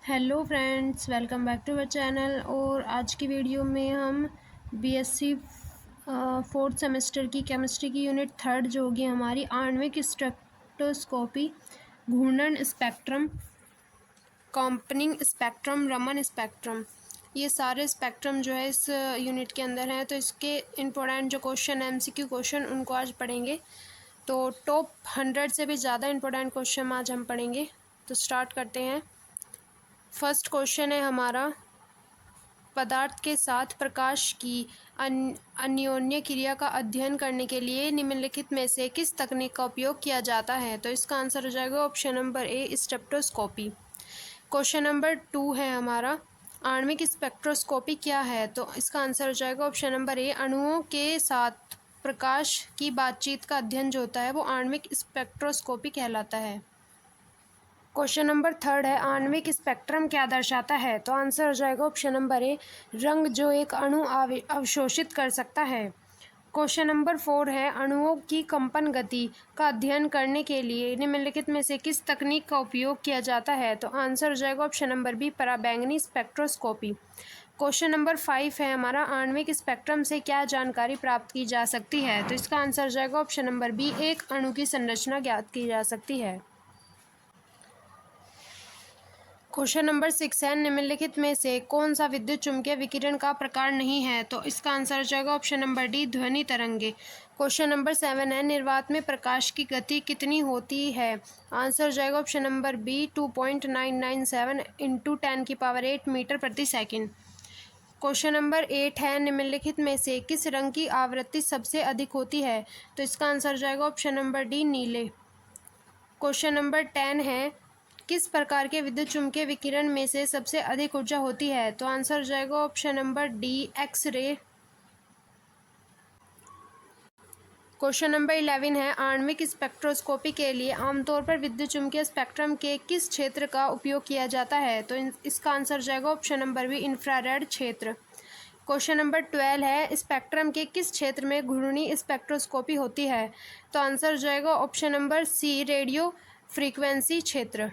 Hello friends, welcome back to our channel. और आज की वीडियो में हम बीएससी फोर्थ सेमेस्टर की केमिस्ट्री की यूनिट थर्ड जो होगी हमारी आणविक स्पेक्ट्रोस्कोपी, घूर्णन स्पेक्ट्रम, कॉम्पनिंग स्पेक्ट्रम, रमन स्पेक्ट्रम, ये सारे स्पेक्ट्रम जो है इस यूनिट के अंदर हैं। तो इसके इम्पोर्टेंट जो क्वेश्चन है, एमसीक्यू क्वेश्चन, उनको आज पढ़ेंगे। तो टॉप 100 से भी ज़्यादा इम्पोर्टेंट क्वेश्चन आज हम पढ़ेंगे। तो स्टार्ट करते हैं। फर्स्ट क्वेश्चन है हमारा, पदार्थ के साथ प्रकाश की अन्योन्य क्रिया का अध्ययन करने के लिए निम्नलिखित में से किस तकनीक का उपयोग किया जाता है? तो इसका आंसर हो जाएगा option number A, spectroscopy. Question number 2 है हमारा, आणविक स्पेक्ट्रोस्कोपी क्या है? तो इसका आंसर हो जाएगा ऑप्शन नंबर ए, अणुओं के साथ प्रकाश की बातचीत का अध्ययन जो होता है वो आणविक स्पेक्ट्रोस्कोपी कहलाता है। क्वेश्चन नंबर 3 है, आणविक स्पेक्ट्रम क्या दर्शाता है? तो आंसर हो जाएगा ऑप्शन नंबर ए, रंग जो एक अणु अवशोषित कर सकता है। क्वेश्चन नंबर 4 है, अणुओं की कंपन गति का अध्ययन करने के लिए निम्नलिखित में से किस तकनीक का उपयोग किया जाता है? तो आंसर हो जाएगा ऑप्शन नंबर बी, पराबैंगनी स्पेक्ट्रोस्कोपी। क्वेश्चन नंबर 5 है हमारा, आणविक स्पेक्ट्रम से क्या जानकारी प्राप्त की जा सकती है? तो इसका आंसर हो जाएगा ऑप्शन नंबर बी, एक अणु की संरचना ज्ञात की जा सकती है। क्वेश्चन नंबर 6 है, निम्नलिखित में से कौन सा विद्युत चुम्बकीय विकिरण का प्रकार नहीं है? तो इसका आंसर हो जाएगा ऑप्शन नंबर डी, ध्वनि तरंगे। क्वेश्चन नंबर 7 है, निर्वात में प्रकाश की गति कितनी होती है? आंसर हो जाएगा option number B, 2.997 into 10⁸ metre प्रति सेकेंड। क्वेश्चन नंबर 8 है, निम्नलिखित में से किस रंग की आवृत्ति सबसे अधिक होती है? तो इसका आंसर हो जाएगा ऑप्शन नंबर डी, नीले। क्वेश्चन नंबर 10 है, किस प्रकार के विद्युत चुम्बकीय विकिरण में से सबसे अधिक ऊर्जा होती है? तो आंसर हो जाएगा option number D, X ray. Question number 11 है, आणविक स्पेक्ट्रोस्कोपी के लिए आमतौर पर विद्युत चुम्बकीय स्पेक्ट्रम के किस क्षेत्र का उपयोग किया जाता है? तो इसका आंसर हो जाएगा ऑप्शन नंबर बी, इंफ्रारेड क्षेत्र। क्वेश्चन नंबर 12 है, स्पेक्ट्रम के किस क्षेत्र में घूर्णी स्पेक्ट्रोस्कोपी होती है? तो आंसर हो जाएगा option number C, radio frequency क्षेत्र।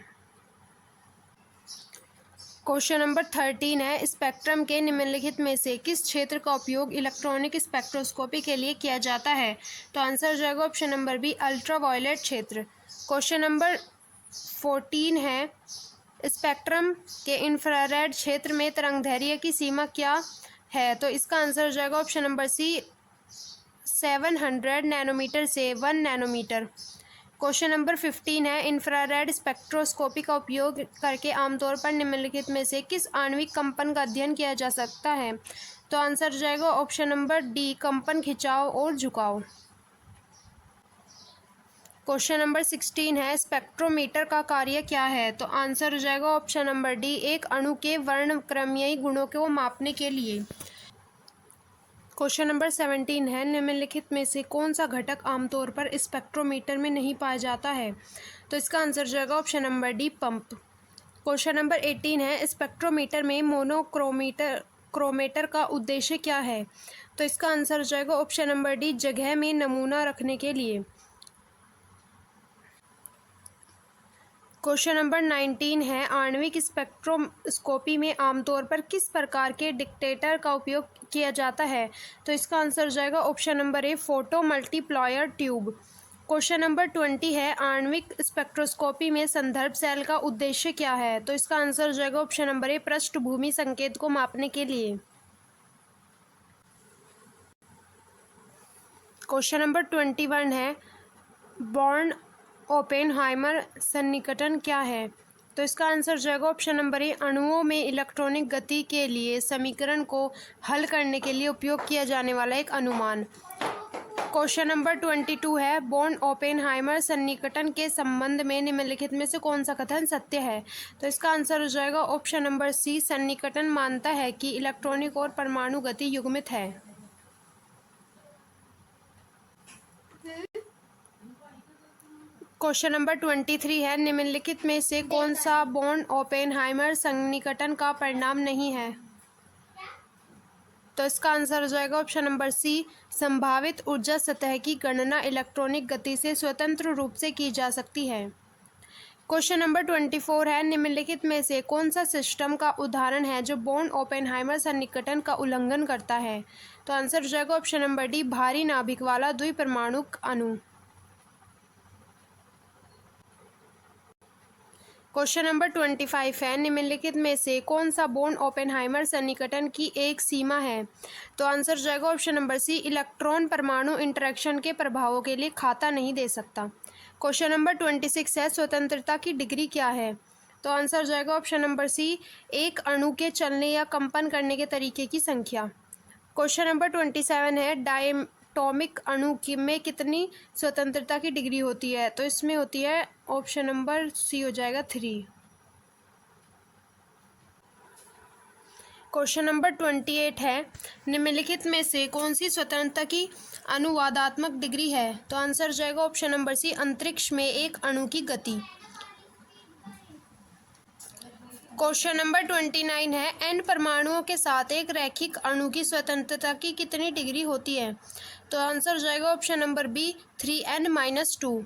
क्वेश्चन नंबर 13 है, स्पेक्ट्रम के निम्नलिखित में से किस क्षेत्र का उपयोग इलेक्ट्रॉनिक स्पेक्ट्रोस्कोपी के लिए किया जाता है? तो आंसर हो जाएगा ऑप्शन नंबर बी, अल्ट्रावायलेट क्षेत्र। क्वेश्चन नंबर 14 है, स्पेक्ट्रम के इंफ्रारेड क्षेत्र में तरंगदैर्घ्य की सीमा क्या है? तो इसका आंसर हो जाएगा ऑप्शन नंबर सी, 700 नैनोमीटर से 1 नैनोमीटर। क्वेश्चन नंबर 15 है, इंफ्रारेड स्पेक्ट्रोस्कोपी का उपयोग करके आमतौर पर निम्नलिखित में से किस आणविक कंपन का अध्ययन किया जा सकता है? तो आंसर हो जाएगा ऑप्शन नंबर डी, कंपन, खिंचाव और झुकाव। क्वेश्चन नंबर 16 है, स्पेक्ट्रोमीटर का कार्य क्या है? तो आंसर हो जाएगा ऑप्शन नंबर डी, एक अणु के वर्णक्रमीय गुणों को मापने के लिए। क्वेश्चन नंबर 17 है, निम्नलिखित में से कौन सा घटक आमतौर पर स्पेक्ट्रोमीटर में नहीं पाया जाता है? तो इसका आंसर हो जाएगा option number D, pump. Question number 18 है, स्पेक्ट्रोमीटर में क्रोमेटर का उद्देश्य क्या है? तो इसका आंसर हो जाएगा ऑप्शन नंबर डी, जगह में नमूना रखने के लिए। क्वेश्चन नंबर 19 है, आणविक स्पेक्ट्रोस्कोपी में आमतौर पर किस प्रकार के डिटेक्टर का उपयोग किया जाता है? तो इसका आंसर हो जाएगा option number A, photo multiplier tube. Question number 20 है, आणविक स्पेक्ट्रोस्कोपी में संदर्भ सेल का उद्देश्य क्या है? तो इसका आंसर हो जाएगा ऑप्शन नंबर ए, पृष्ठभूमि संकेत को मापने के लिए। क्वेश्चन नंबर 21 है, बॉर्न ओपेनहाइमर सन्निकटन क्या है? तो इसका आंसर हो जाएगा ऑप्शन नंबर ए, अणुओं में इलेक्ट्रॉनिक गति के लिए समीकरण को हल करने के लिए उपयोग किया जाने वाला एक अनुमान। क्वेश्चन नंबर 22 है, बॉर्न ओपेनहाइमर सन्निकटन के संबंध में निम्नलिखित में से कौन सा कथन सत्य है? तो इसका आंसर हो जाएगा ऑप्शन नंबर सी, सन्निकटन मानता है कि इलेक्ट्रॉनिक और परमाणु गति युग्मित है। क्वेश्चन नंबर 23 है, निम्नलिखित में से कौन सा बॉर्न ओपेनहाइमर सन्निकटन का परिणाम नहीं है? तो इसका आंसर हो जाएगा ऑप्शन नंबर सी, संभावित ऊर्जा सतह की गणना इलेक्ट्रॉनिक गति से स्वतंत्र रूप से की जा सकती है। क्वेश्चन नंबर 24 है, निम्नलिखित में से कौन सा सिस्टम का उदाहरण है जो बॉर्न ओपेनहाइमर सन्निकटन का उल्लंघन करता है? तो आंसर हो जाएगा ऑप्शन नंबर डी, भारी नाभिक वाला द्विपरमाणुक अणु। क्वेश्चन नंबर 25 है, निम्नलिखित में से कौन सा बॉर्न ओपेनहाइमर सन्निकटन की एक सीमा है? तो आंसर हो जाएगा ऑप्शन नंबर सी, इलेक्ट्रॉन परमाणु इंटरेक्शन के प्रभावों के लिए खाता नहीं दे सकता। क्वेश्चन नंबर 26 है, स्वतंत्रता की डिग्री क्या है? तो आंसर हो जाएगा ऑप्शन नंबर सी, एक अणु के चलने या कंपन करने के तरीके की संख्या। क्वेश्चन नंबर 27 है, डायटोमिक अणु में कितनी स्वतंत्रता की डिग्री होती है? तो इसमें होती है ऑप्शन नंबर सी हो जाएगा 3। क्वेश्चन नंबर 28 है, निम्नलिखित में से कौन सी स्वतंत्रता की अनुवादात्मक डिग्री है? तो आंसर हो जाएगा ऑप्शन नंबर सी, अंतरिक्ष में एक अणु की गति। क्वेश्चन नंबर 29 है, एन परमाणुओं के साथ एक रैखिक अणु की स्वतंत्रता की कितनी डिग्री होती है? तो आंसर हो जाएगा option number B, 3n-2।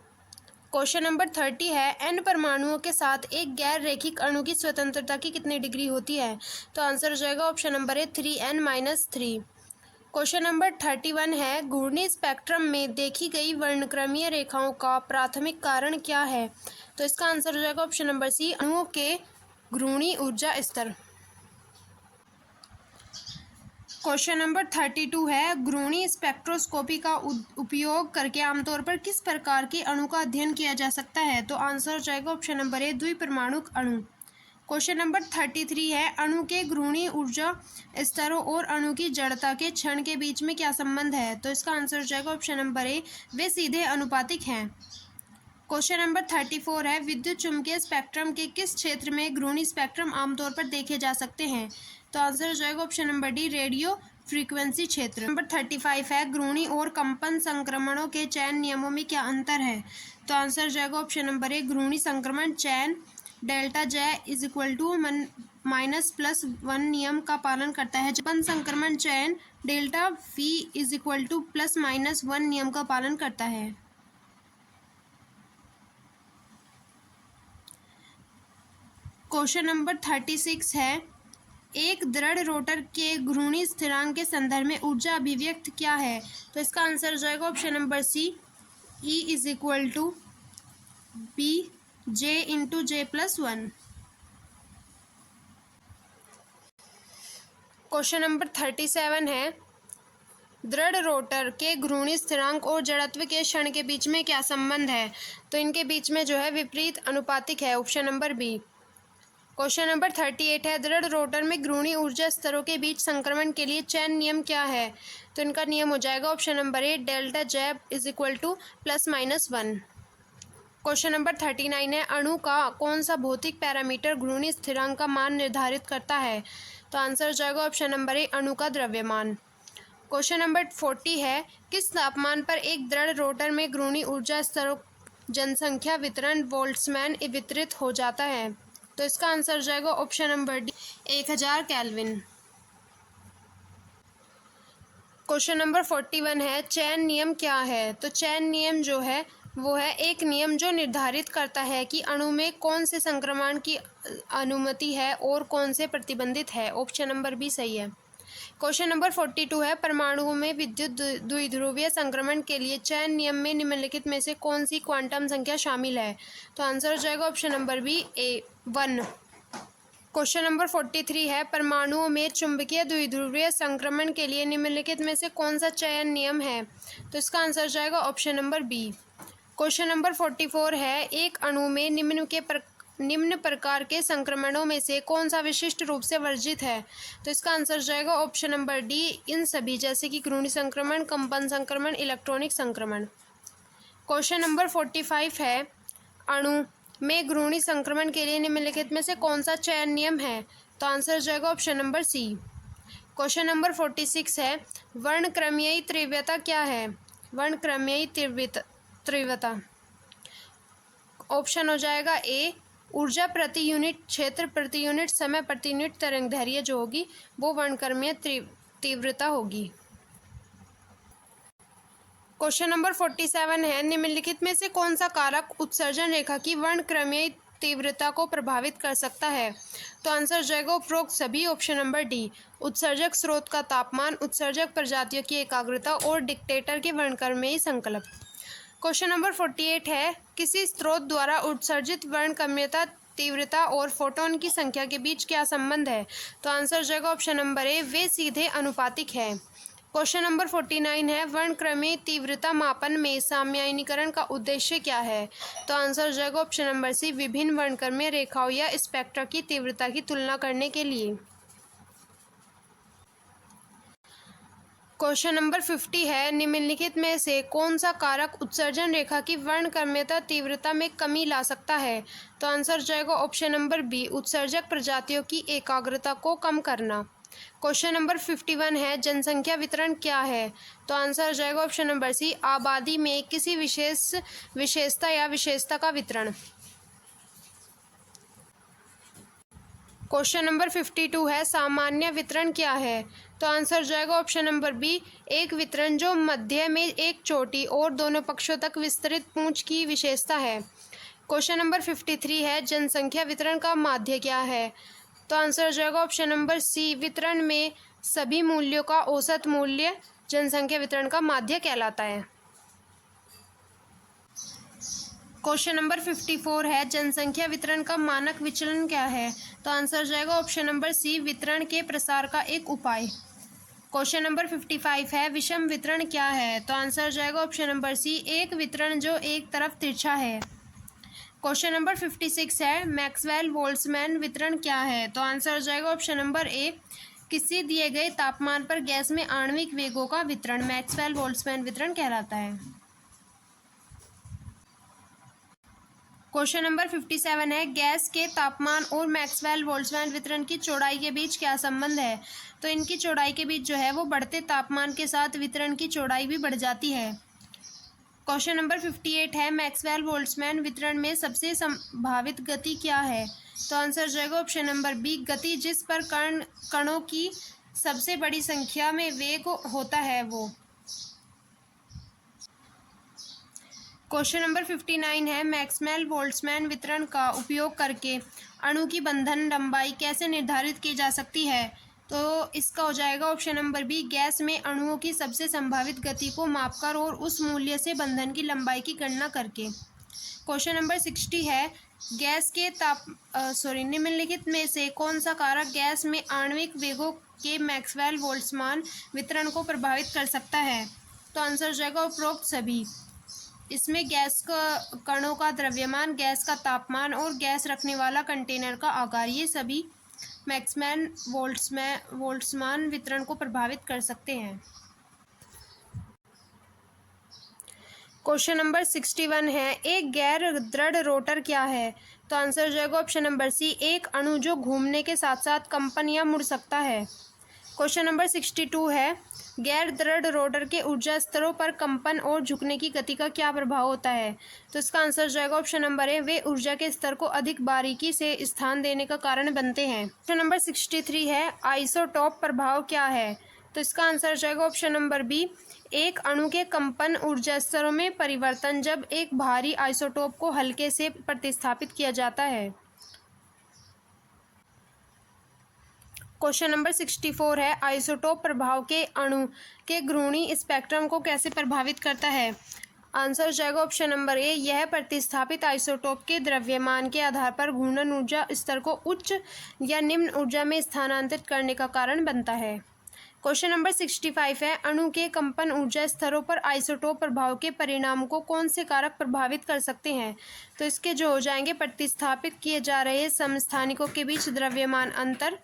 Question number 30 है, एन परमाणुओं के साथ एक गैर रैखिक अणु की स्वतंत्रता की कितनी डिग्री होती है? तो आंसर हो जाएगा option number A, 3n-3। Question number 31 है, घूर्णी स्पेक्ट्रम में देखी गई वर्णक्रमीय रेखाओं का प्राथमिक कारण क्या है? तो इसका आंसर हो जाएगा ऑप्शन नंबर सी, अणुओं के घूर्णी ऊर्जा स्तर। क्वेश्चन नंबर 32 है, घूर्णी स्पेक्ट्रोस्कोपी का उपयोग करके आमतौर पर किस प्रकार के अणु का अध्ययन किया जा सकता है? तो आंसर हो जाएगा ऑप्शन नंबर ए, द्विपरमाणुक अणु। क्वेश्चन नंबर 33 है, अणु के घूर्णी ऊर्जा स्तरों और अणु की जड़ता के क्षण के बीच में क्या संबंध है? तो इसका आंसर हो जाएगा ऑप्शन नंबर ए, वे सीधे अनुपातिक हैं। क्वेश्चन नंबर 34 है, विद्युत चुम्बकीय स्पेक्ट्रम के किस क्षेत्र में घूर्णी स्पेक्ट्रम आमतौर पर देखे जा सकते हैं? तो आंसर हो जाएगा option number D, radio frequency क्षेत्र। नंबर 35 है, घूर्णी और कंपन संक्रमणों के चयन नियमों में क्या अंतर है? तो आंसर हो जाएगा ऑप्शन नंबर ए, घूर्णी संक्रमण चयन डेल्टा जे -+1 नियम का पालन करता है, कंपन संक्रमण चयन डेल्टा वी +-1 नियम का पालन करता है। क्वेश्चन नंबर 36 है, एक दृढ़ रोटर के घूर्णी स्थिरांक के संदर्भ में ऊर्जा अभिव्यक्त क्या है? तो इसका आंसर हो जाएगा option number C, E = BJ×J+1। Question number 37 है, दृढ़ रोटर के घूर्णी स्थिरांक और जड़त्व के क्षण के बीच में क्या संबंध है? तो इनके बीच में जो है विपरीत अनुपातिक है, option number B. Question number 38 है, दृढ़ रोटर में घूर्णी ऊर्जा स्तरों के बीच संक्रमण के लिए चयन नियम क्या है? तो इनका नियम हो जाएगा option number A, delta J +-1। Question number 39 है, अणु का कौन सा भौतिक पैरामीटर घूर्णी स्थिरांक का मान निर्धारित करता है? तो आंसर हो जाएगा ऑप्शन नंबर ए, अणु का द्रव्यमान। क्वेश्चन नंबर 40 है, किस तापमान पर एक दृढ़ रोटर में घूर्णी ऊर्जा स्तरों जनसंख्या वितरण बोल्ट्जमैन वितरित हो जाता है? तो इसका आंसर हो जाएगा option number D, 1000 kelvin. Question number 41 है, चयन नियम क्या है? तो चयन नियम जो है वो है एक नियम जो निर्धारित करता है कि अणु में कौन से संक्रमण की अनुमति है और कौन से प्रतिबंधित है, ऑप्शन नंबर बी सही है। क्वेश्चन नंबर 42 है, परमाणुओं में विद्युत द्विध्रुवीय संक्रमण के लिए चयन नियम में निम्नलिखित में से कौन सी क्वांटम संख्या शामिल है? तो आंसर हो जाएगा option number B, A1। Question number 43 है, परमाणुओं में चुंबकीय द्विध्रुवीय संक्रमण के लिए निम्नलिखित में से कौन सा चयन नियम है? तो इसका आंसर हो जाएगा option number B. Question number 44 है, एक अणु में निम्न प्रकार के संक्रमणों में से कौन सा विशिष्ट रूप से वर्जित है? तो इसका आंसर हो जाएगा ऑप्शन नंबर डी, इन सभी, जैसे कि घूर्णी संक्रमण, कंपन संक्रमण, इलेक्ट्रॉनिक संक्रमण। क्वेश्चन नंबर 45 है, अणु में घूर्णी संक्रमण के लिए निम्नलिखित में से कौन सा चयन नियम है? तो आंसर हो जाएगा option number C. Question number 46 है, वर्णक्रमीय तीव्रता क्या है? वर्णक्रमीय तीव्रता ऑप्शन हो जाएगा ए, ऊर्जा प्रति यूनिट क्षेत्र प्रति यूनिट समय प्रति यूनिट तरंगदैर्घ्य जो होगी वो वर्णक्रमीय तीव्रता होगी। क्वेश्चन नंबर 47 है, निम्नलिखित में से कौन सा कारक उत्सर्जन रेखा की वर्णक्रमीय तीव्रता को प्रभावित कर सकता है? तो आंसर हो जाएगा उपरोक्त सभी, ऑप्शन नंबर डी। उत्सर्जक स्रोत का तापमान, उत्सर्जक प्रजातियों की एकाग्रता और डिटेक्टर के वर्णक्रमीय संकल्प। क्वेश्चन नंबर 48 है, किसी स्रोत द्वारा उत्सर्जित वर्णक्रमीयता, तीव्रता और फोटोन की संख्या के बीच क्या संबंध है? तो आंसर हो जाएगा ऑप्शन नंबर ए, वे सीधे अनुपातिक है। क्वेश्चन नंबर 49 है, वर्णक्रमीय तीव्रता मापन में सामान्यीकरण का उद्देश्य क्या है? तो आंसर हो जाएगा ऑप्शन नंबर सी, विभिन्न वर्णक्रमीय रेखाओं या स्पेक्ट्रा की तीव्रता की तुलना करने के लिए। क्वेश्चन नंबर 50 है, निम्नलिखित में से कौन सा कारक उत्सर्जन रेखा की वर्णक्रमीयता तीव्रता में कमी ला सकता है? तो आंसर हो जाएगा ऑप्शन नंबर बी, उत्सर्जक प्रजातियों की एकाग्रता को कम करना। क्वेश्चन नंबर 51 है, जनसंख्या वितरण क्या है? तो आंसर हो जाएगा ऑप्शन नंबर सी, आबादी में किसी विशेष विशेषता या विशेषता का वितरण। क्वेश्चन नंबर 52 है, सामान्य वितरण क्या है? तो आंसर हो जाएगा ऑप्शन नंबर बी, एक वितरण जो मध्य में एक चोटी और दोनों पक्षों तक विस्तृत पूंछ की विशेषता है। क्वेश्चन नंबर 53 है, जनसंख्या वितरण का माध्य क्या है? तो आंसर हो जाएगा ऑप्शन नंबर सी, वितरण में सभी मूल्यों का औसत मूल्य जनसंख्या वितरण का माध्य कहलाता है। क्वेश्चन नंबर 54 है, जनसंख्या वितरण का मानक विचलन क्या है? तो आंसर हो जाएगा ऑप्शन नंबर सी, वितरण के प्रसार का एक उपाय। क्वेश्चन नंबर 55 है, विषम वितरण क्या है? तो आंसर हो जाएगा ऑप्शन नंबर सी, एक वितरण जो एक तरफ तिरछा है। क्वेश्चन नंबर 56 है, मैक्सवेल बोल्ट्जमैन वितरण क्या है? तो आंसर हो जाएगा ऑप्शन नंबर ए, किसी दिए गए तापमान पर गैस में आणविक वेगों का वितरण मैक्सवेल बोल्ट्जमैन वितरण कहलाता है। क्वेश्चन नंबर 57 है, गैस के तापमान और मैक्सवेल बोल्ट्जमैन वितरण की चौड़ाई के बीच क्या संबंध है? तो इनकी चौड़ाई के बीच जो है वो बढ़ते तापमान के साथ वितरण की चौड़ाई भी बढ़ जाती है। क्वेश्चन नंबर 58 है, मैक्सवेल बोल्ट्जमैन वितरण में सबसे संभावित गति क्या है? तो आंसर हो जाएगा ऑप्शन नंबर बी, गति जिस पर कणों की सबसे बड़ी संख्या में वेग होता है वो। क्वेश्चन नंबर 59 है, मैक्सवेल बोल्ट्जमैन वितरण का उपयोग करके अणु की बंधन लंबाई कैसे निर्धारित की जा सकती है? तो इसका हो जाएगा ऑप्शन नंबर बी, गैस में अणुओं की सबसे संभावित गति को मापकर और उस मूल्य से बंधन की लंबाई की गणना करके। क्वेश्चन नंबर 60 है, गैस के निम्नलिखित में से कौन सा कारक गैस में आणविक वेगों के मैक्सवेल बोल्ट्जमैन वितरण को प्रभावित कर सकता है? तो आंसर हो जाएगा उपरोक्त सभी। इसमें गैस का कणों का द्रव्यमान, गैस का तापमान और गैस रखने वाला कंटेनर का आकार, ये सभी मैक्सवेल बोल्ट्जमैन वितरण को प्रभावित कर सकते हैं। क्वेश्चन नंबर 61 है, एक गैर दृढ़ रोटर क्या है? तो आंसर हो जाएगा ऑप्शन नंबर सी, एक अणु जो घूमने के साथ साथ कंपन या मुड़ सकता है। क्वेश्चन नंबर 62 है, गैर दृढ़ रोटर के ऊर्जा स्तरों पर कंपन और झुकने की गति का क्या प्रभाव होता है? तो इसका आंसर हो जाएगा ऑप्शन नंबर ए, वे ऊर्जा के स्तर को अधिक बारीकी से स्थान देने का कारण बनते हैं। क्वेश्चन नंबर 63 है, आइसोटोप प्रभाव क्या है? तो इसका आंसर हो जाएगा ऑप्शन नंबर बी, एक अणु के कंपन ऊर्जा स्तरों में परिवर्तन जब एक भारी आइसोटोप को हल्के से प्रतिस्थापित किया जाता है। क्वेश्चन नंबर 64 है, आइसोटोप प्रभाव के अणु के घूर्णी स्पेक्ट्रम को कैसे प्रभावित करता है? आंसर हो जाएगा ऑप्शन नंबर ए, यह प्रतिस्थापित आइसोटोप के द्रव्यमान के आधार पर घूर्णन ऊर्जा स्तर को उच्च या निम्न ऊर्जा में स्थानांतरित करने का कारण बनता है। क्वेश्चन नंबर 65 है, अणु के कंपन ऊर्जा स्तरों पर आइसोटोप प्रभाव के परिणाम को कौन से कारक प्रभावित कर सकते हैं? तो इसके जो हो जाएंगे, प्रतिस्थापित किए जा रहे समस्थानिकों के बीच द्रव्यमान अंतर,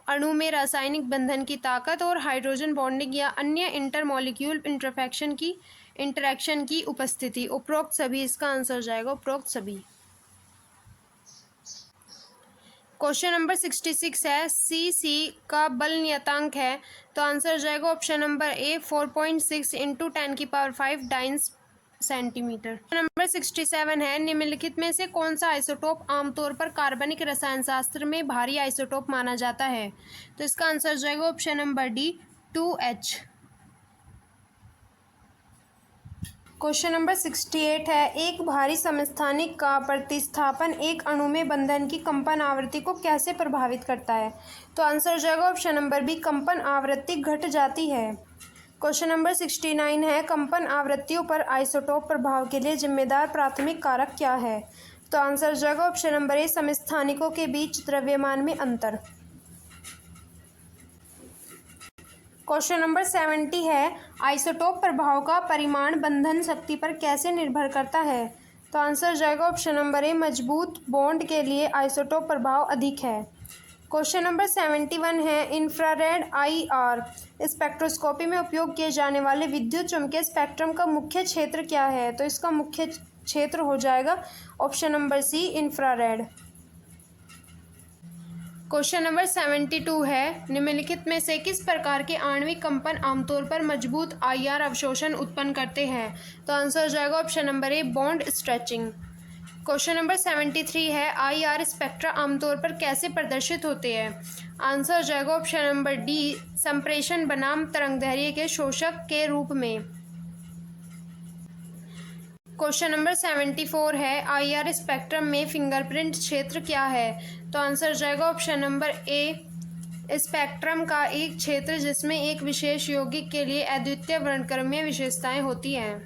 अणु में रासायनिक बंधन की ताकत और हाइड्रोजन बॉन्डिंग या अन्य इंटरमॉलिक्यूल इंटरैक्शन की उपस्थिति। उपरोक्त सभी, इसका आंसर हो जाएगा उपरोक्त सभी। क्वेश्चन नंबर 66 है, सी का बल नियतांक है? तो आंसर हो जाएगा option number A, 4.6 × 10⁵ dance centimetre. Number 67 है, निम्नलिखित में से कौन सा आइसोटोप आमतौर पर कार्बनिक रसायन शास्त्र में भारी आइसोटोप माना जाता है? तो इसका आंसर हो जाएगा option number D, 2H। Question number 68 है, एक भारी समस्थानिक का प्रतिस्थापन एक अणु में बंधन की कंपन आवृत्ति को कैसे प्रभावित करता है? तो आंसर हो जाएगा ऑप्शन नंबर बी, कंपन आवृत्ति घट जाती है। क्वेश्चन नंबर 69 है, कंपन आवृत्तियों पर आइसोटोप प्रभाव के लिए जिम्मेदार प्राथमिक कारक क्या है? तो आंसर हो जाएगा ऑप्शन नंबर ए, समस्थानिकों के बीच द्रव्यमान में अंतर। क्वेश्चन नंबर 70 है, आइसोटोप प्रभाव का परिमाण बंधन शक्ति पर कैसे निर्भर करता है? तो आंसर हो जाएगा ऑप्शन नंबर ए, मजबूत बॉन्ड के लिए आइसोटोप प्रभाव अधिक है। क्वेश्चन नंबर 71 है, इंफ्रारेड IR स्पेक्ट्रोस्कोपी में उपयोग किए जाने वाले विद्युत चुम्बकीय स्पेक्ट्रम का मुख्य क्षेत्र क्या है? तो इसका मुख्य क्षेत्र हो जाएगा option number C, infrared. Question number 72 है, निम्नलिखित में से किस प्रकार के आणविक कंपन आमतौर पर मजबूत IR अवशोषण उत्पन्न करते हैं? तो आंसर हो जाएगा option number A, bond stretching. Question number 73 है, IR स्पेक्ट्रा आमतौर पर कैसे प्रदर्शित होते हैं? आंसर हो जाएगा ऑप्शन नंबर डी, संप्रेषण बनाम तरंगदैर्घ्य के शोषक के रूप में। क्वेश्चन नंबर 74 है, IR स्पेक्ट्रम में फिंगरप्रिंट क्षेत्र क्या है? तो आंसर हो जाएगा ऑप्शन नंबर ए, स्पेक्ट्रम का एक क्षेत्र जिसमें एक विशेष यौगिक के लिए अद्वितीय वर्णक्रमीय विशेषताएं होती हैं।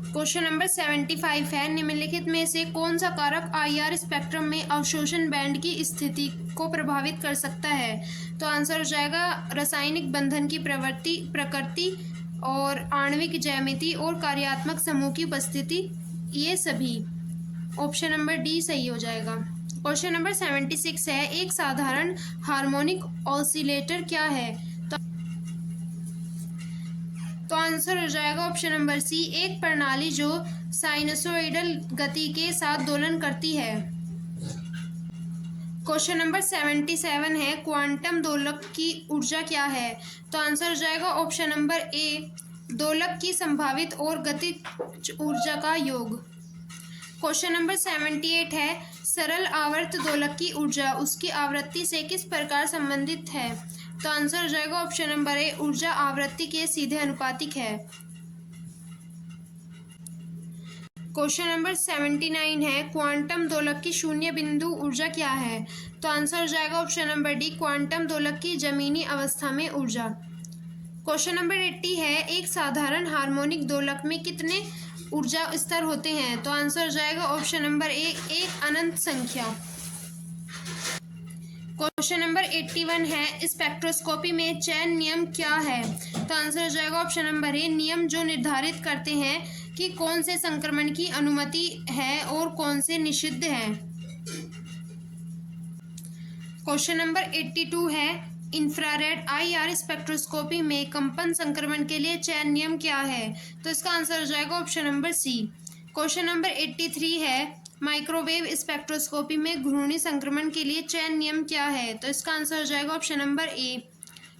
क्वेश्चन नंबर 75 है, निम्नलिखित में से कौन सा कारक IR स्पेक्ट्रम में अवशोषण बैंड की स्थिति को प्रभावित कर सकता है? तो आंसर हो जाएगा रासायनिक बंधन की प्रकृति और आणविक ज्यामिति और कार्यात्मक समूह की उपस्थिति, ये सभी। ऑप्शन नंबर डी सही हो जाएगा। क्वेश्चन नंबर 76 है, एक साधारण हार्मोनिक ऑसिलेटर क्या है? तो आंसर हो जाएगा ऑप्शन नंबर सी, एक प्रणाली जो साइनसोइडल गति के साथ दोलन करती है। क्वेश्चन नंबर 77 है, क्वांटम दोलक की ऊर्जा क्या है? तो आंसर हो जाएगा ऑप्शन नंबर ए, दोलक की संभावित और गतिज ऊर्जा का योग। क्वेश्चन नंबर 78 है, सरल आवर्त दोलक की ऊर्जा उसकी आवृत्ति से किस प्रकार संबंधित है? तो आंसर हो जाएगा ऑप्शन नंबर ए, ऊर्जा आवृत्ति के सीधे अनुपातिक है। क्वेश्चन नंबर 79 है, क्वांटम दोलक की शून्य बिंदु ऊर्जा क्या है? तो आंसर हो जाएगा ऑप्शन नंबर डी, क्वांटम दोलक की जमीनी अवस्था में ऊर्जा। क्वेश्चन नंबर 80 है, एक साधारण हार्मोनिक दोलक में कितने ऊर्जा स्तर होते हैं? तो आंसर हो जाएगा ऑप्शन नंबर ए, एक अनंत संख्या। क्वेश्चन नंबर 81 है, स्पेक्ट्रोस्कोपी में चयन नियम क्या है? तो आंसर हो जाएगा ऑप्शन नंबर ए, नियम जो निर्धारित करते हैं कि कौन से संक्रमण की अनुमति है और कौन से निषिद्ध है। क्वेश्चन नंबर 82 है, इंफ्रारेड IR स्पेक्ट्रोस्कोपी में कंपन संक्रमण के लिए चयन नियम क्या है? तो इसका आंसर हो जाएगा option number C. Question number 83 है, माइक्रोवेव स्पेक्ट्रोस्कोपी में घूर्णी संक्रमण के लिए चयन नियम क्या है? तो इसका आंसर हो जाएगा option number A.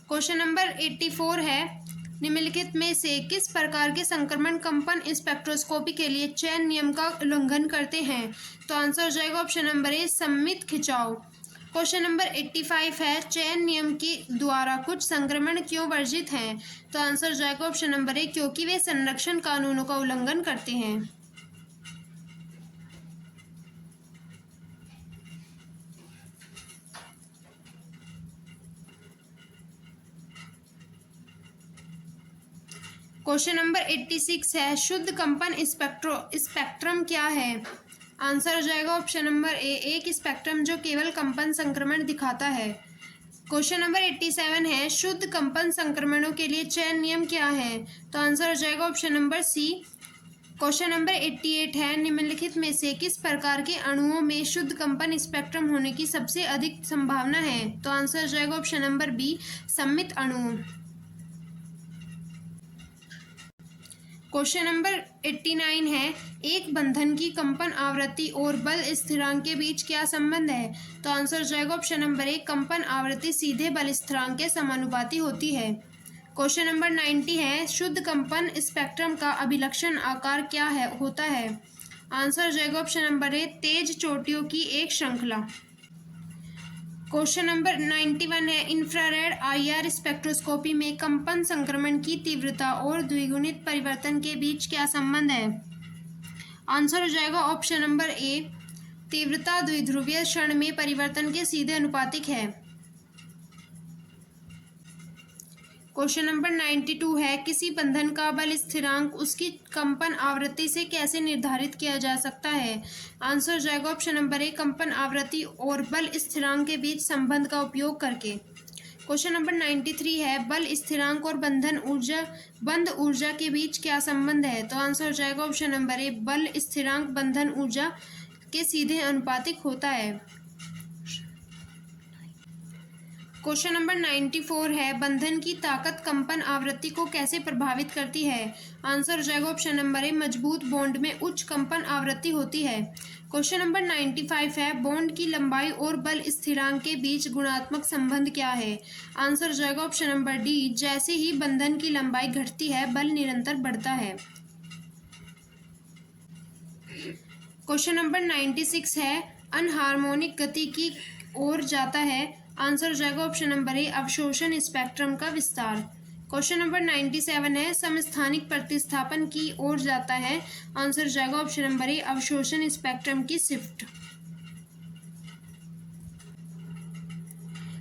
Question number 84 है, निम्नलिखित में से किस प्रकार के संक्रमण कंपन स्पेक्ट्रोस्कोपी के लिए चयन नियम का उल्लंघन करते हैं? तो आंसर हो जाएगा ऑप्शन नंबर ए, सममित खिंचाव। क्वेश्चन नंबर 85 है, चयन नियम के द्वारा कुछ संक्रमण क्यों वर्जित हैं? तो आंसर हो जाएगा ऑप्शन नंबर ए, क्योंकि वे संरक्षण कानूनों का उल्लंघन करते हैं। क्वेश्चन नंबर 86 है, शुद्ध कंपन स्पेक्ट्रम क्या है? आंसर हो जाएगा ऑप्शन नंबर ए, एक स्पेक्ट्रम जो केवल कंपन संक्रमण दिखाता है। क्वेश्चन नंबर 87 है, शुद्ध कंपन संक्रमणों के लिए चयन नियम क्या है? तो आंसर हो जाएगा option number C. Question number 88 है, निम्नलिखित में से किस प्रकार के अणुओं में शुद्ध कंपन स्पेक्ट्रम होने की सबसे अधिक संभावना है? तो आंसर हो जाएगा ऑप्शन नंबर बी, सममित अणुओं। क्वेश्चन नंबर 89 है, एक बंधन की कंपन आवृत्ति और बल स्थिरांक के बीच क्या संबंध है? तो आंसर हो जाएगा ऑप्शन नंबर ए, कंपन आवृत्ति सीधे बल स्थिरांक के समानुपाती होती है। क्वेश्चन नंबर 90 है, शुद्ध कंपन स्पेक्ट्रम का अभिलक्षण आकार क्या होता है? आंसर हो जाएगा ऑप्शन नंबर ए, तेज चोटियों की एक श्रृंखला। क्वेश्चन नंबर 91 है, इंफ्रारेड आईआर स्पेक्ट्रोस्कोपी में कंपन संक्रमण की तीव्रता और द्विगुणित परिवर्तन के बीच क्या संबंध है? आंसर हो जाएगा ऑप्शन नंबर ए, तीव्रता द्विध्रुवीय क्षण में परिवर्तन के सीधे अनुपातिक है। क्वेश्चन नंबर 92 है, किसी बंधन का बल स्थिरांक उसकी कंपन आवृत्ति से कैसे निर्धारित किया जा सकता है? आंसर हो जाएगा ऑप्शन नंबर ए, कंपन आवृत्ति और बल स्थिरांक के बीच संबंध का उपयोग करके। क्वेश्चन नंबर 93 है, बल स्थिरांक और बंध ऊर्जा के बीच क्या संबंध है? तो आंसर हो जाएगा ऑप्शन नंबर ए, बल स्थिरांक बंधन ऊर्जा के सीधे अनुपातिक होता है। क्वेश्चन नंबर 94 है, बंधन की ताकत कंपन आवृत्ति को कैसे प्रभावित करती है? आंसर हो जाएगा ऑप्शन नंबर ए, मजबूत बॉन्ड में उच्च कंपन आवृत्ति होती है। क्वेश्चन नंबर 95 है, बॉन्ड की लंबाई और बल स्थिरांक के बीच गुणात्मक संबंध क्या है? आंसर हो जाएगा ऑप्शन नंबर डी, जैसे ही बंधन की लंबाई घटती है बल निरंतर बढ़ता है। क्वेश्चन नंबर 96 है, अनहार्मोनिक गति की ओर जाता है। आंसर हो जाएगा ऑप्शन नंबर ए, अवशोषण स्पेक्ट्रम का विस्तार। क्वेश्चन नंबर 97 है, समस्थानिक प्रतिस्थापन की ओर जाता है। आंसर हो जाएगा ऑप्शन नंबर ए, अवशोषण स्पेक्ट्रम की शिफ्ट।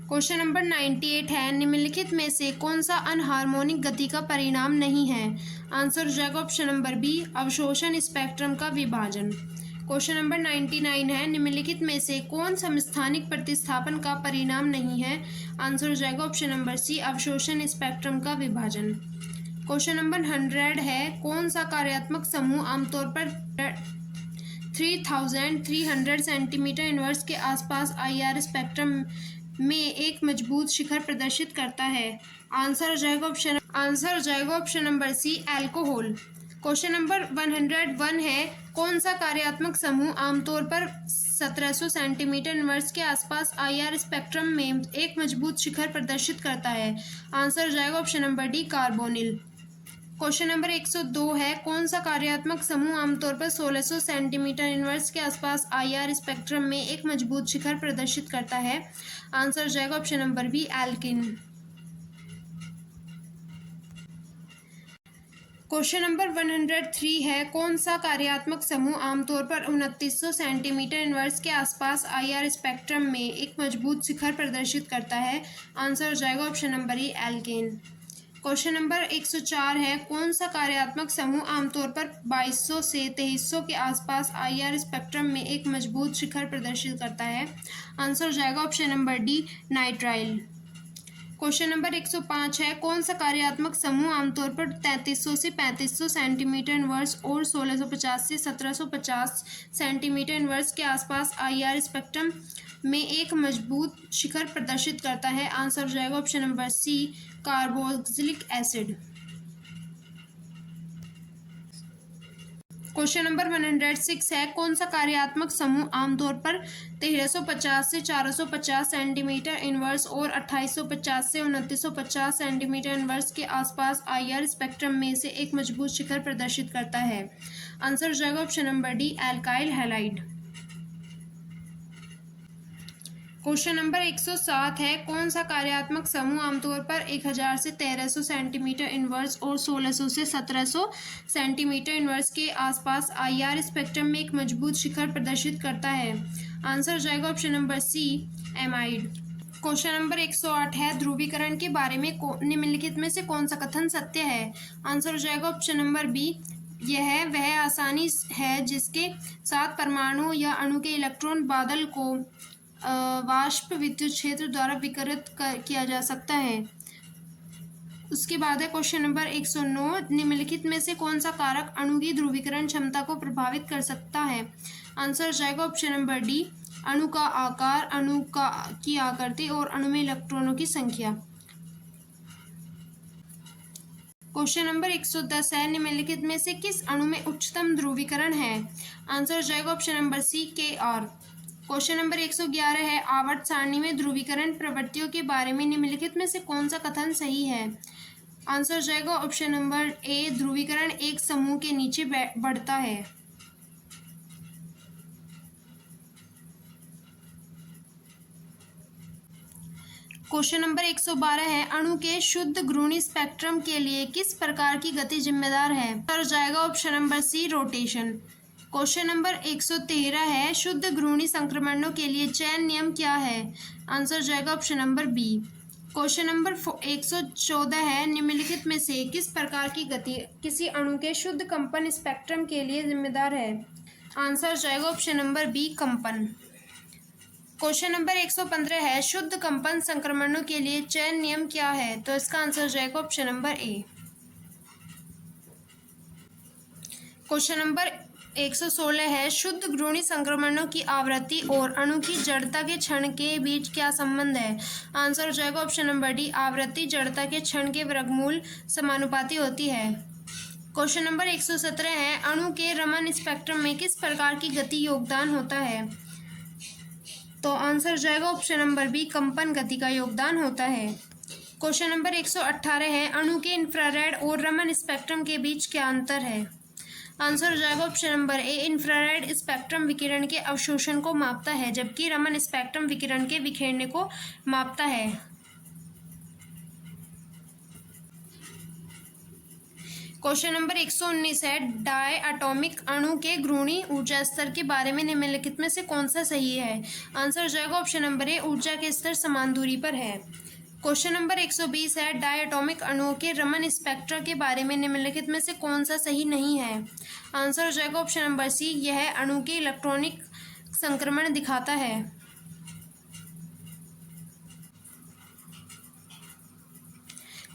क्वेश्चन नंबर 98 है, निम्नलिखित में से कौन सा अनहार्मोनिक गति का परिणाम नहीं है? आंसर हो जाएगा ऑप्शन नंबर बी, अवशोषण स्पेक्ट्रम का विभाजन। क्वेश्चन नंबर 99 है, निम्नलिखित में से कौन समस्थानिक प्रतिस्थापन का परिणाम नहीं है? आंसर हो जाएगा ऑप्शन नंबर सी, अवशोषण स्पेक्ट्रम का विभाजन। क्वेश्चन नंबर 100 है, कौन सा कार्यात्मक समूह आमतौर पर 3300 सेंटीमीटर इनवर्स के आसपास आईआर स्पेक्ट्रम में एक मजबूत शिखर प्रदर्शित करता है? आंसर हो जाएगा option number C, alcohol. Question number 101 है, कौन सा कार्यात्मक समूह आमतौर पर 1700 सेंटीमीटर इनवर्स के आसपास आईआर स्पेक्ट्रम में एक मजबूत शिखर प्रदर्शित करता है? आंसर हो जाएगा option number D, carbonyl. Question number 102 है, कौन सा कार्यात्मक समूह आमतौर पर 1600 सेंटीमीटर इनवर्स के आसपास आईआर स्पेक्ट्रम में एक मजबूत शिखर प्रदर्शित करता है? आंसर हो जाएगा option number B, alkyne. Question number 103 है, कौन सा कार्यात्मक समूह आमतौर पर 2900 सेंटीमीटर इनवर्स के आसपास आईआर स्पेक्ट्रम में एक मजबूत शिखर प्रदर्शित करता है? आंसर हो जाएगा option number E, alkane. Question number 104 है, कौन सा कार्यात्मक समूह आमतौर पर 2200 से 2300 के आसपास आईआर स्पेक्ट्रम में एक मजबूत शिखर प्रदर्शित करता है? आंसर हो जाएगा option number D, nitrile. Question number 105 है, कौन सा कार्यात्मक समूह आमतौर पर 3300 से 3500 सेंटीमीटर इनवर्स और 1650 से 1750 सेंटीमीटर इनवर्स के आसपास आईआर स्पेक्ट्रम में एक मजबूत शिखर प्रदर्शित करता है? आंसर हो जाएगा option number C, carboxylic acid. Question number 106 है, कौन सा कार्यात्मक समूह आमतौर पर 1350 से 450 सेंटीमीटर इनवर्स और 2850 से 2950 सेंटीमीटर इनवर्स के आसपास आईआर स्पेक्ट्रम में से एक मजबूत शिखर प्रदर्शित करता है? आंसर हो जाएगा option number D, alkyl halide. Question number 107 है, कौन सा कार्यात्मक समूह आमतौर पर 1000 से 1300 सेंटीमीटर इनवर्स और 1600 से 1700 सेंटीमीटर इनवर्स के आसपास आईआर स्पेक्ट्रम में एक मजबूत शिखर प्रदर्शित करता है? आंसर हो जाएगा option number C, amide. Question number 108 है, ध्रुवीकरण के बारे में निम्नलिखित में से कौन सा कथन सत्य है? आंसर हो जाएगा ऑप्शन नंबर बी, यह वह आसानी है जिसके साथ परमाणु या अणु के इलेक्ट्रॉन बादल को वाष्प विद्युत क्षेत्र द्वारा विकिरित किया जा सकता है। उसके बाद है क्वेश्चन नंबर 109, निम्नलिखित में से कौन सा कारक अणु की ध्रुवीकरण क्षमता को प्रभावित कर सकता है? आंसर हो जाएगा ऑप्शन नंबर डी, अणु का आकार, की आकृति और अणु में इलेक्ट्रॉनों की संख्या। क्वेश्चन नंबर 110 है, निम्नलिखित में से किस अणु में उच्चतम ध्रुवीकरण है? आंसर हो जाएगा option number C, Kr। Question number 111 है, आवर्त सारणी में ध्रुवीकरण प्रवृत्तियों के बारे में निम्नलिखित में से कौन सा कथन सही है? आंसर हो जाएगा ऑप्शन नंबर ए, ध्रुवीकरण एक समूह के नीचे बढ़ता है। क्वेश्चन नंबर 112 है, अणु के शुद्ध घूर्णी स्पेक्ट्रम के लिए किस प्रकार की गति जिम्मेदार है? और जाएगा option number C, rotation. Question number 113 है, शुद्ध घूर्णी संक्रमणों के लिए चयन नियम क्या है? आंसर जाएगा option number B. Question number 114 है, निम्नलिखित में से किस प्रकार की गति किसी अणु के शुद्ध कंपन स्पेक्ट्रम के लिए जिम्मेदार है? आंसर जाएगा ऑप्शन नंबर बी, कंपन। क्वेश्चन नंबर 115 है, शुद्ध कंपन संक्रमणों के लिए चयन नियम क्या है? तो इसका आंसर जाएगा option number A. Question number 116 है, शुद्ध घूर्णी संक्रमणों की आवृत्ति और अणु की जड़ता के क्षण के बीच क्या संबंध है? आंसर जाएगा ऑप्शन नंबर डी, आवृत्ति जड़ता के क्षण के वर्गमूल समानुपाती होती है। क्वेश्चन नंबर 117 है, अणु के रमन स्पेक्ट्रम में किस प्रकार की गति योगदान होता है? तो आंसर जाएगा ऑप्शन नंबर बी, कंपन गति का योगदान होता है। क्वेश्चन नंबर 118 है, अणु के इंफ्रारेड और रमन स्पेक्ट्रम के बीच क्या अंतर है? आंसर जाएगा option number A, infrared spectrum विकिरण के अवशोषण को मापता है, जबकि रमन स्पेक्ट्रम विकिरण के विखेरने को मापता है। क्वेश्चन नंबर 119 है, डाई एटॉमिक अणु के घूर्णी ऊर्जा स्तर के बारे में निम्नलिखित में से कौन सा सही है? आंसर जाएगा ऑप्शन नंबर ए, ऊर्जा के स्तर समान दूरी पर है। क्वेश्चन नंबर 120 है, डाई एटॉमिक अणुओं के रमन स्पेक्ट्रा के बारे में निम्नलिखित में से कौन सा सही नहीं है? आंसर जाएगा ऑप्शन नंबर सी, यह अणु के इलेक्ट्रॉनिक संक्रमण दिखाता है।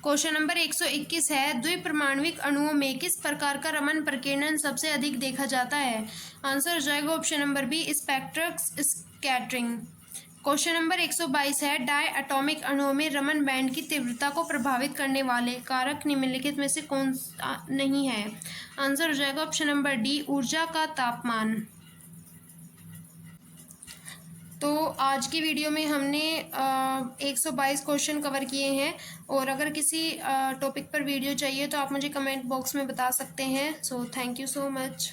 क्वेश्चन नंबर 121 है, द्विपरमाणविक अणुओं में किस प्रकार का रमन प्रकीर्णन सबसे अधिक देखा जाता है? आंसर जाएगा option number B, spectral scattering. Question number 122 है, डाई एटॉमिक अणुओं में रमन बैंड की तीव्रता को प्रभावित करने वाले कारक निम्नलिखित में से कौन सा नहीं है? आंसर जाएगा ऑप्शन नंबर डी, ऊर्जा का तापमान। तो आज की वीडियो में हमने 122 क्वेश्चन कवर किए हैं, और अगर किसी टॉपिक पर वीडियो चाहिए तो आप मुझे कमेंट बॉक्स में बता सकते हैं। So thank you so much.